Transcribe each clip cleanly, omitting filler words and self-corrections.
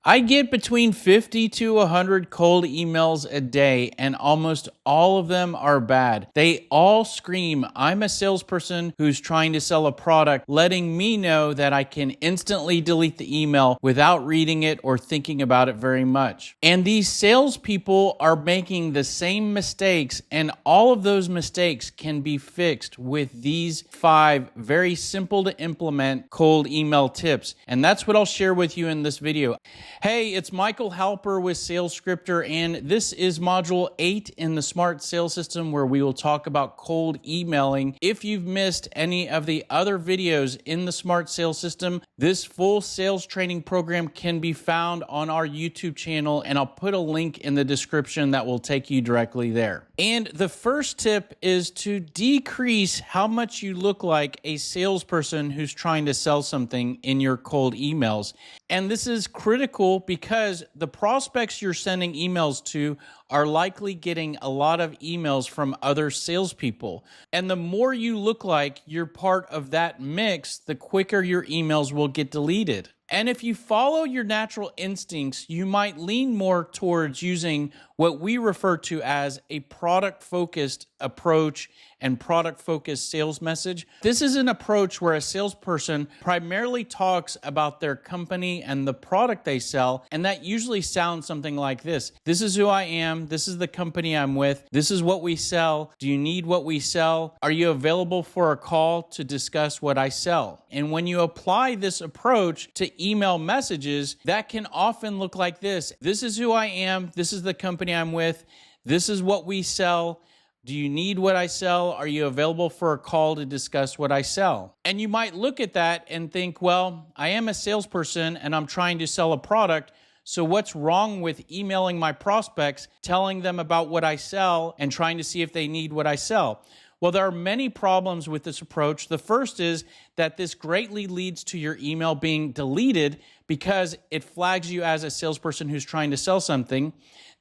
I get between 50 to 100 cold emails a day, and almost all of them are bad. They all scream, I'm a salesperson who's trying to sell a product, letting me know that I can instantly delete the email without reading it or thinking about it very much. And these salespeople are making the same mistakes, and all of those mistakes can be fixed with these 5 very simple to implement cold email tips. And that's what I'll share with you in this video. Hey, it's Michael Halper with Sales Scripter, and this is module 8 in the Smart Sales System, where we will talk about cold emailing. If you've missed any of the other videos in the Smart Sales System, this full sales training program can be found on our YouTube channel, and I'll put a link in the description that will take you directly there. And the first tip is to decrease how much you look like a salesperson who's trying to sell something in your cold emails. And this is critical because the prospects you're sending emails to are likely getting a lot of emails from other salespeople. And the more you look like you're part of that mix, the quicker your emails will get deleted. And if you follow your natural instincts, you might lean more towards using what we refer to as a product-focused approach and product-focused sales message. This is an approach where a salesperson primarily talks about their company and the product they sell, and that usually sounds something like this. This is who I am. This is the company I'm with. This is what we sell. Do you need what we sell? Are you available for a call to discuss what I sell? And when you apply this approach to email messages, that can often look like this. This is who I am. This is the company I'm with. This is what we sell. Do you need what I sell? Are you available for a call to discuss what I sell? And you might look at that and think, well, I am a salesperson and I'm trying to sell a product. So what's wrong with emailing my prospects, telling them about what I sell and trying to see if they need what I sell? Well, there are many problems with this approach. The first is that this greatly leads to your email being deleted because it flags you as a salesperson who's trying to sell something.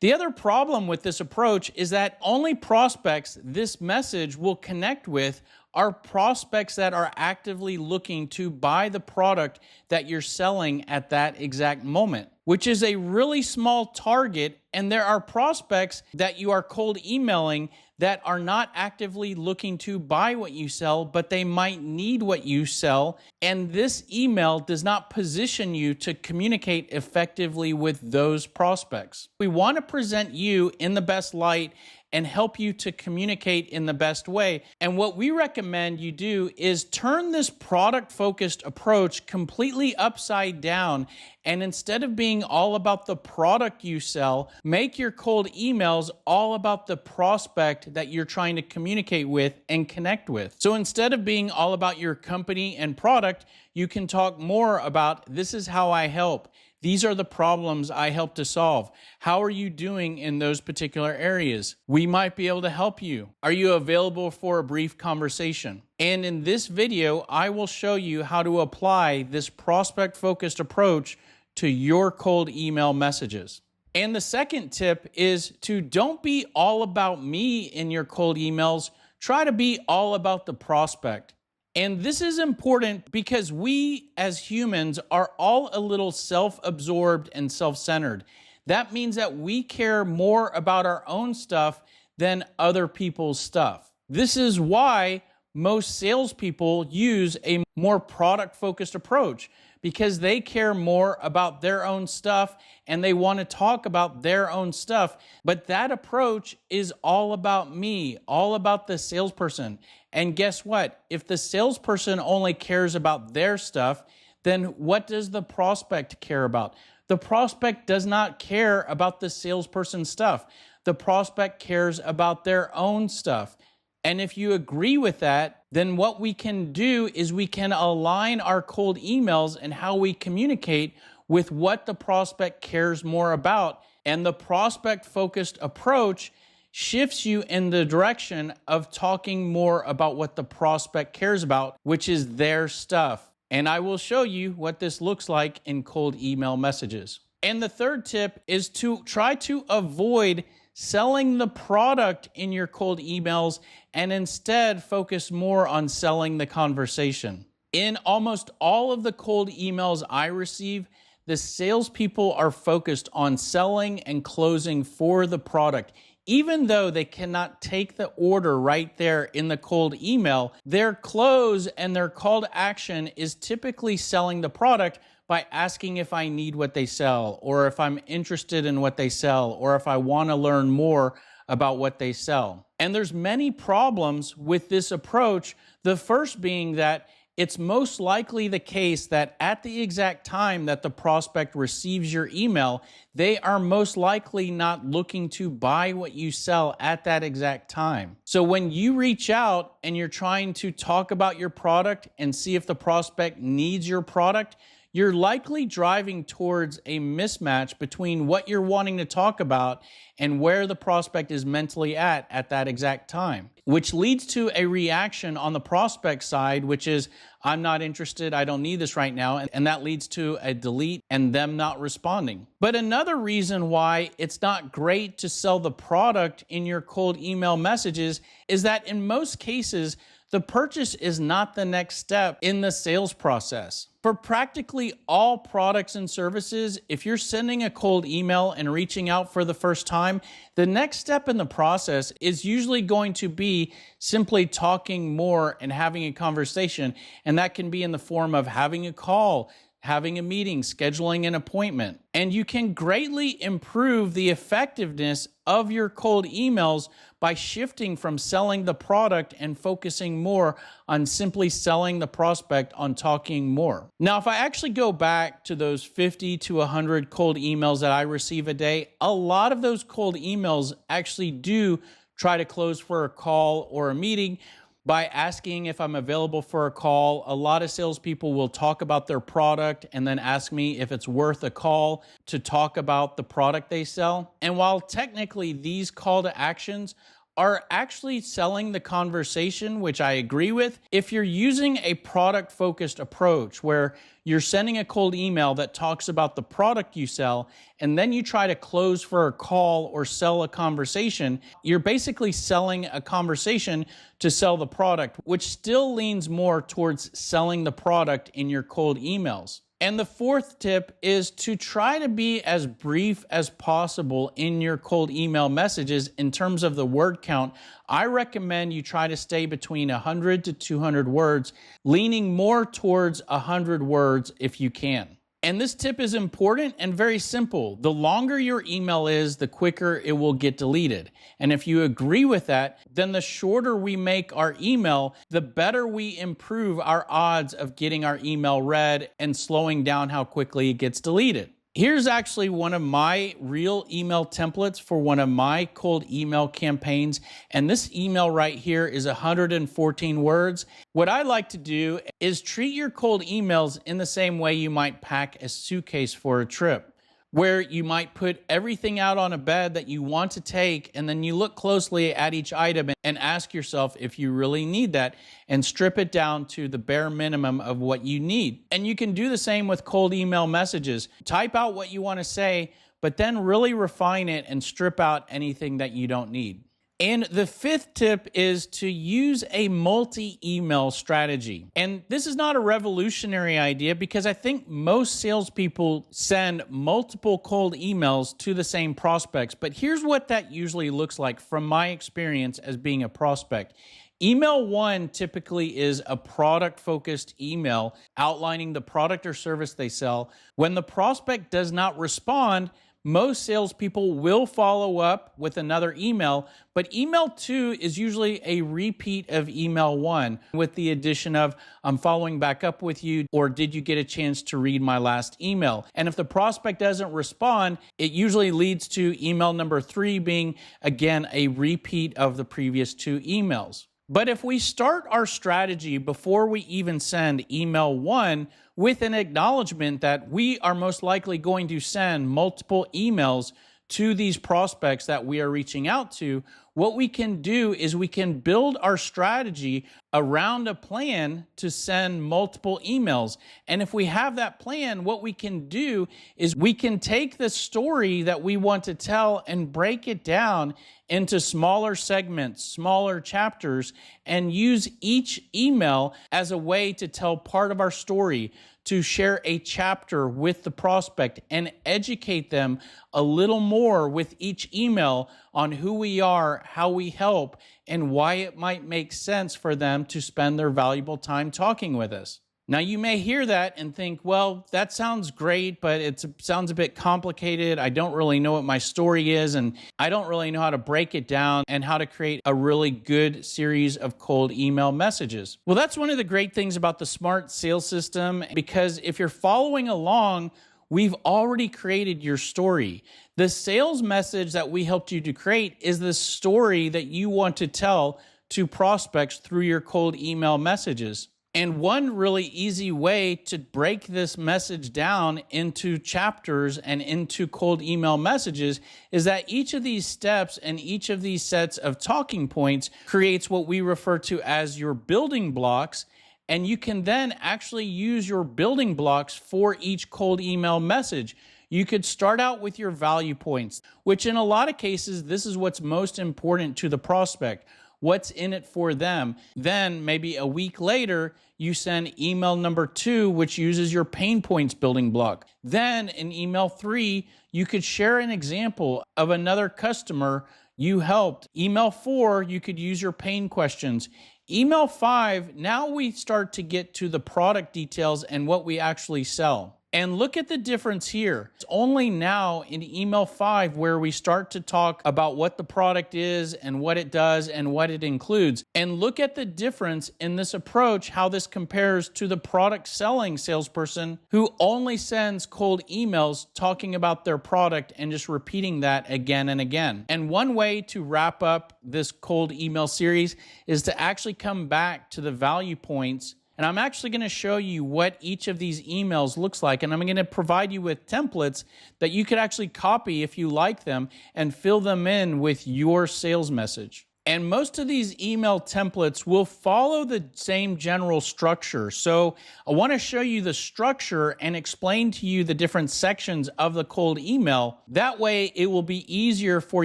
The other problem with this approach is that only prospects this message will connect with are prospects that are actively looking to buy the product that you're selling at that exact moment, which is a really small target. And there are prospects that you are cold emailing that are not actively looking to buy what you sell, but they might need what you sell. And this email does not position you to communicate effectively with those prospects. We want to present you in the best light and help you to communicate in the best way. And what we recommend you do is turn this product-focused approach completely upside down. And instead of being all about the product you sell, make your cold emails all about the prospect that you're trying to communicate with and connect with. So instead of being all about your company and product, you can talk more about, this is how I help. These are the problems I help to solve. How are you doing in those particular areas? We might be able to help you. Are you available for a brief conversation? And in this video, I will show you how to apply this prospect-focused approach to your cold email messages. And the second tip is to don't be all about me in your cold emails. Try to be all about the prospect. And this is important because we as humans are all a little self-absorbed and self-centered. That means that we care more about our own stuff than other people's stuff. This is why most salespeople use a more product-focused approach, because they care more about their own stuff and they want to talk about their own stuff. But that approach is all about me, all about the salesperson. And guess what? If the salesperson only cares about their stuff, then what does the prospect care about? The prospect does not care about the salesperson's stuff. The prospect cares about their own stuff. And if you agree with that, then what we can do is we can align our cold emails and how we communicate with what the prospect cares more about. And the prospect-focused approach shifts you in the direction of talking more about what the prospect cares about, which is their stuff. And I will show you what this looks like in cold email messages. And the third tip is to try to avoid selling the product in your cold emails and instead focus more on selling the conversation. In almost all of the cold emails I receive, the salespeople are focused on selling and closing for the product. Even though they cannot take the order right there in the cold email, their close and their call to action is typically selling the product by asking if I need what they sell, or if I'm interested in what they sell, or if I want to learn more about what they sell. And there's many problems with this approach. The first being that it's most likely the case that at the exact time that the prospect receives your email, they are most likely not looking to buy what you sell at that exact time. So when you reach out and you're trying to talk about your product and see if the prospect needs your product, you're likely driving towards a mismatch between what you're wanting to talk about and where the prospect is mentally at that exact time, which leads to a reaction on the prospect side, which is, I'm not interested, I don't need this right now, and that leads to a delete and them not responding. But another reason why it's not great to sell the product in your cold email messages is that in most cases, the purchase is not the next step in the sales process. For practically all products and services, if you're sending a cold email and reaching out for the first time, the next step in the process is usually going to be simply talking more and having a conversation. And that can be in the form of having a call, having a meeting, scheduling an appointment. And you can greatly improve the effectiveness of your cold emails by shifting from selling the product and focusing more on simply selling the prospect on talking more. Now, if I actually go back to those 50 to 100 cold emails that I receive a day, a lot of those cold emails actually do try to close for a call or a meeting by asking if I'm available for a call. A lot of salespeople will talk about their product and then ask me if it's worth a call to talk about the product they sell. And while technically these call to actions are actually selling the conversation, which I agree with, if you're using a product-focused approach where you're sending a cold email that talks about the product you sell, and then you try to close for a call or sell a conversation, you're basically selling a conversation to sell the product, which still leans more towards selling the product in your cold emails. And the fourth tip is to try to be as brief as possible in your cold email messages in terms of the word count. I recommend you try to stay between 100 to 200 words, leaning more towards 100 words if you can. And this tip is important and very simple. The longer your email is, the quicker it will get deleted. And if you agree with that, then the shorter we make our email, the better we improve our odds of getting our email read and slowing down how quickly it gets deleted. Here's actually one of my real email templates for one of my cold email campaigns. And this email right here is 114 words. What I like to do is treat your cold emails in the same way you might pack a suitcase for a trip, where you might put everything out on a bed that you want to take, and then you look closely at each item and ask yourself if you really need that, and strip it down to the bare minimum of what you need. And you can do the same with cold email messages. Type out what you want to say, but then really refine it and strip out anything that you don't need. And the fifth tip is to use a multi-email strategy. And this is not a revolutionary idea because I think most salespeople send multiple cold emails to the same prospects. But here's what that usually looks like from my experience as being a prospect. Email one typically is a product-focused email outlining the product or service they sell. When the prospect does not respond, most salespeople will follow up with another email, but email two is usually a repeat of email one with the addition of, I'm following back up with you, or did you get a chance to read my last email? And if the prospect doesn't respond, it usually leads to email number three being, again, a repeat of the previous two emails. But if we start our strategy before we even send email one with an acknowledgement that we are most likely going to send multiple emails to these prospects that we are reaching out to, what we can do is we can build our strategy around a plan to send multiple emails. And if we have that plan, what we can do is we can take the story that we want to tell and break it down into smaller segments, smaller chapters, and use each email as a way to tell part of our story, to share a chapter with the prospect and educate them a little more with each email on who we are, how we help, and why it might make sense for them to spend their valuable time talking with us. Now, you may hear that and think, well, that sounds great, but it sounds a bit complicated. I don't really know what my story is, and I don't really know how to break it down and how to create a really good series of cold email messages. Well, that's one of the great things about the Smart Sales System, because if you're following along, we've already created your story. The sales message that we helped you to create is the story that you want to tell to prospects through your cold email messages. And one really easy way to break this message down into chapters and into cold email messages is that each of these steps and each of these sets of talking points creates what we refer to as your building blocks. And you can then actually use your building blocks for each cold email message. You could start out with your value points, which in a lot of cases, this is what's most important to the prospect. What's in it for them? Then maybe a week later, you send email number 2, which uses your pain points building block. Then in email 3, you could share an example of another customer you helped. Email 4, you could use your pain questions. Email 5, now we start to get to the product details and what we actually sell. And look at the difference here. It's only now in email 5 where we start to talk about what the product is and what it does and what it includes. And look at the difference in this approach, how this compares to the product selling salesperson who only sends cold emails talking about their product and just repeating that again and again. And one way to wrap up this cold email series is to actually come back to the value points. And I'm actually going to show you what each of these emails looks like. And I'm going to provide you with templates that you could actually copy if you like them and fill them in with your sales message. And most of these email templates will follow the same general structure. So I want to show you the structure and explain to you the different sections of the cold email. That way it will be easier for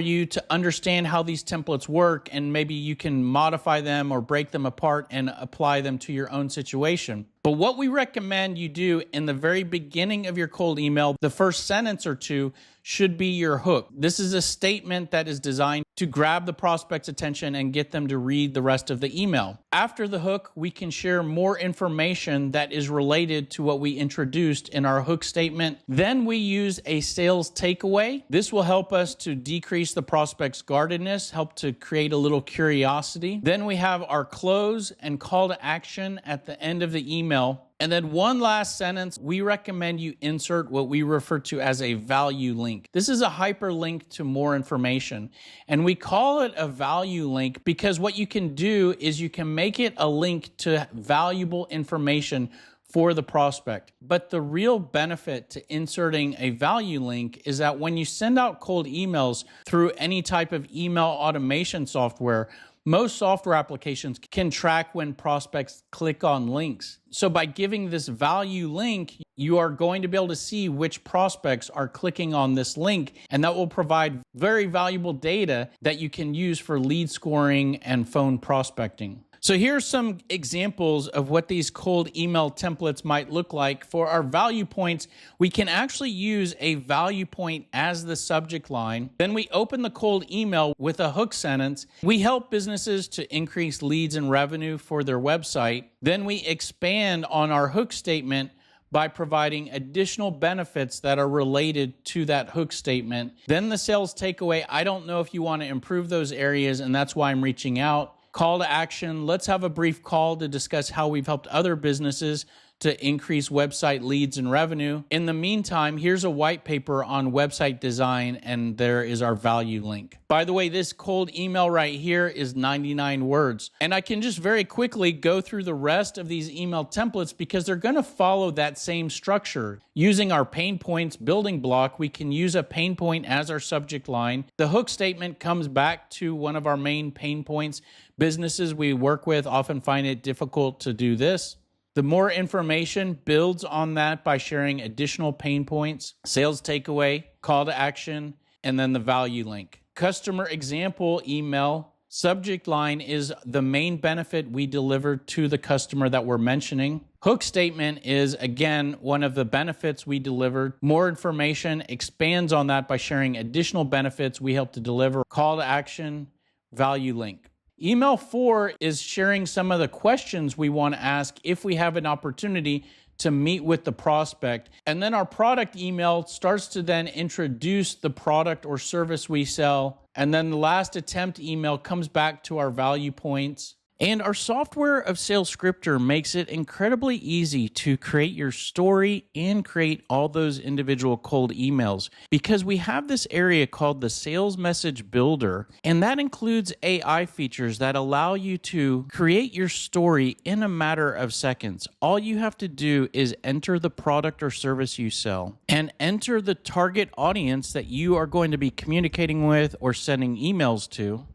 you to understand how these templates work, and maybe you can modify them or break them apart and apply them to your own situation. But what we recommend you do in the very beginning of your cold email, the first sentence or two, should be your hook. This is a statement that is designed to grab the prospect's attention and get them to read the rest of the email. After the hook, we can share more information that is related to what we introduced in our hook statement. Then we use a sales takeaway. This will help us to decrease the prospect's guardedness, help to create a little curiosity. Then we have our close and call to action at the end of the email. And then one last sentence, we recommend you insert what we refer to as a value link. This is a hyperlink to more information. And we call it a value link because what you can do is you can make it a link to valuable information for the prospect. But the real benefit to inserting a value link is that when you send out cold emails through any type of email automation software, most software applications can track when prospects click on links. So by giving this value link, you are going to be able to see which prospects are clicking on this link, and that will provide very valuable data that you can use for lead scoring and phone prospecting. So here's some examples of what these cold email templates might look like. For our value points, we can actually use a value point as the subject line. Then we open the cold email with a hook sentence. We help businesses to increase leads and revenue for their website. Then we expand on our hook statement by providing additional benefits that are related to that hook statement. Then the sales takeaway, I don't know if you want to improve those areas, and that's why I'm reaching out. Call to action, let's have a brief call to discuss how we've helped other businesses to increase website leads and revenue. In the meantime, here's a white paper on website design, and there is our value link. By the way, this cold email right here is 99 words. And I can just very quickly go through the rest of these email templates because they're going to follow that same structure. Using our pain points building block, we can use a pain point as our subject line. The hook statement comes back to one of our main pain points. Businesses we work with often find it difficult to do this. The more information builds on that by sharing additional pain points, sales takeaway, call to action, and then the value link. Customer example email Subject line is the main benefit we deliver to the customer that we're mentioning. Hook statement is, again, one of the benefits we deliver. More information expands on that by sharing additional benefits we help to deliver. Call to action, value link. Email 4 is sharing some of the questions we want to ask if we have an opportunity to meet with the prospect. And then our product email starts to then introduce the product or service we sell. And then the last attempt email comes back to our value points. And our software of SalesScripter makes it incredibly easy to create your story and create all those individual cold emails, because we have this area called the Sales Message Builder, and that includes AI features that allow you to create your story in a matter of seconds. All you have to do is enter the product or service you sell and enter the target audience that you are going to be communicating with or sending emails to.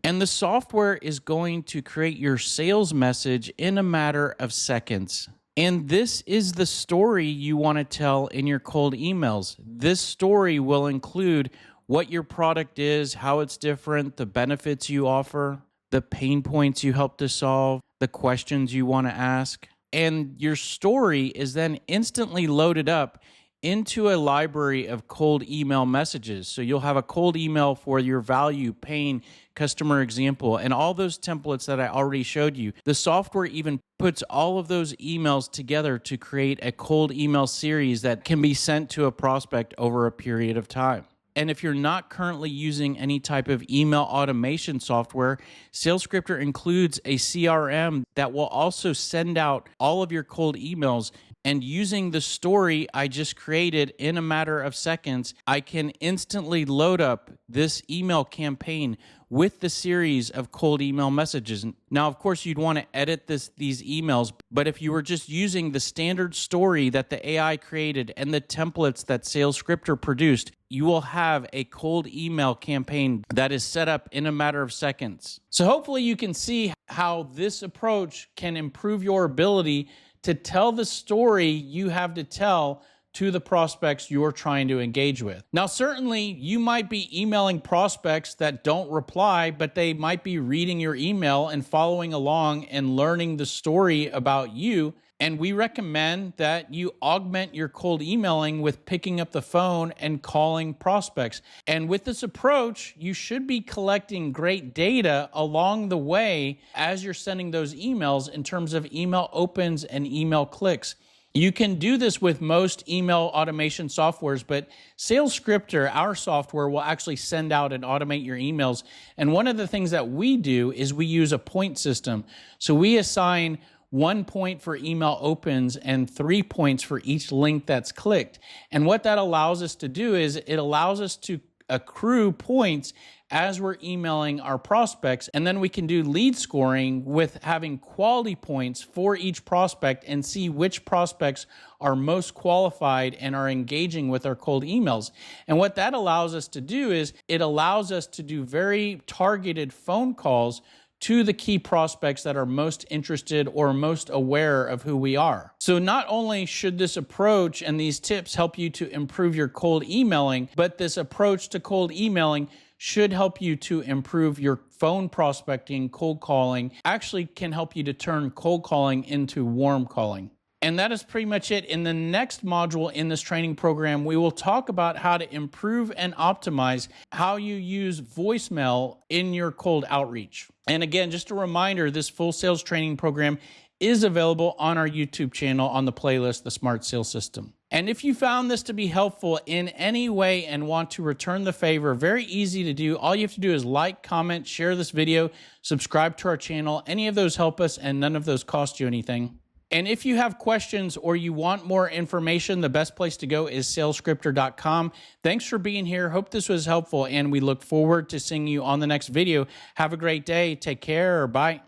And the software is going to create your sales message in a matter of seconds. And this is the story you want to tell in your cold emails. This story will include what your product is, how it's different, the benefits you offer, the pain points you help to solve, the questions you want to ask. And your story is then instantly loaded up into a library of cold email messages. So you'll have a cold email for your value, pain, customer example, and all those templates that I already showed you. The software even puts all of those emails together to create a cold email series that can be sent to a prospect over a period of time. And if you're not currently using any type of email automation software, SalesScripter includes a CRM that will also send out all of your cold emails. And using the story I just created in a matter of seconds, I can instantly load up this email campaign with the series of cold email messages. Now, of course, you'd want to edit these emails, but if you were just using the standard story that the AI created and the templates that SalesScripter produced, you will have a cold email campaign that is set up in a matter of seconds. So hopefully you can see how this approach can improve your ability to tell the story you have to tell to the prospects you're trying to engage with. Now, certainly you might be emailing prospects that don't reply, but they might be reading your email and following along and learning the story about you. And we recommend that you augment your cold emailing with picking up the phone and calling prospects. And with this approach, you should be collecting great data along the way as you're sending those emails in terms of email opens and email clicks. You can do this with most email automation softwares, but SalesScripter, our software, will actually send out and automate your emails. And one of the things that we do is we use a point system. So we assign 1 point for email opens and 3 points for each link that's clicked. And what that allows us to do is it allows us to accrue points as we're emailing our prospects, and then we can do lead scoring with having quality points for each prospect and see which prospects are most qualified and are engaging with our cold emails. And what that allows us to do is it allows us to do very targeted phone calls to the key prospects that are most interested or most aware of who we are. So not only should this approach and these tips help you to improve your cold emailing, but this approach to cold emailing should help you to improve your phone prospecting, cold calling, actually can help you to turn cold calling into warm calling. And that is pretty much it. In the next module in this training program, we will talk about how to improve and optimize how you use voicemail in your cold outreach. And again, just a reminder, this full sales training program is available on our YouTube channel on the playlist, The Smart Sales System. And if you found this to be helpful in any way and want to return the favor, very easy to do. All you have to do is like, comment, share this video, subscribe to our channel. Any of those help us and none of those cost you anything. And if you have questions or you want more information, the best place to go is salescriptor.com. Thanks for being here. Hope this was helpful, and we look forward to seeing you on the next video. Have a great day. Take care. Bye.